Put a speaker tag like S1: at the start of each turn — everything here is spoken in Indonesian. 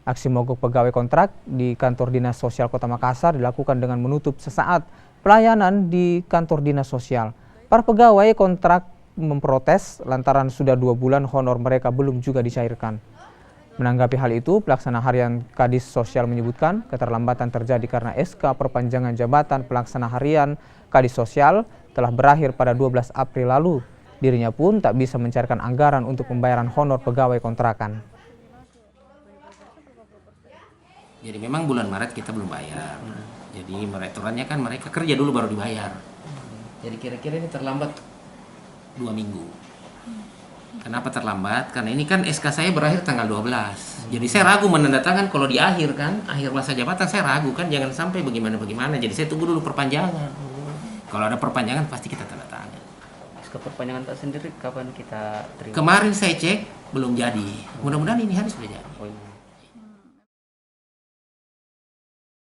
S1: Aksi mogok pegawai kontrak di kantor Dinas Sosial Kota Makassar dilakukan dengan menutup sesaat pelayanan di kantor Dinas Sosial. Para pegawai kontrak memprotes lantaran sudah 2 bulan honor mereka belum juga dicairkan. Menanggapi hal itu, Pelaksana Harian Kadis Sosial menyebutkan keterlambatan terjadi karena SK perpanjangan jabatan Pelaksana Harian Kadis Sosial telah berakhir pada 12 April lalu. Dirinya pun tak bisa mencairkan anggaran untuk pembayaran honor pegawai kontrakan.
S2: Jadi memang bulan Maret kita belum bayar. Jadi aturannya kan mereka kerja dulu baru dibayar. Jadi kira-kira ini terlambat 2 minggu. Kenapa terlambat? Karena ini kan SK saya berakhir tanggal 12. Jadi saya ragu menandatangan kalau di akhir kan, akhir masa jabatan saya ragu kan jangan sampai bagaimana-bagaimana. Jadi saya tunggu dulu perpanjangan. Kalau ada perpanjangan pasti kita tanda tangan.
S3: SK perpanjangan tak sendiri kapan kita terima?
S2: Kemarin saya cek belum jadi. Mudah-mudahan ini hari sudah jadi.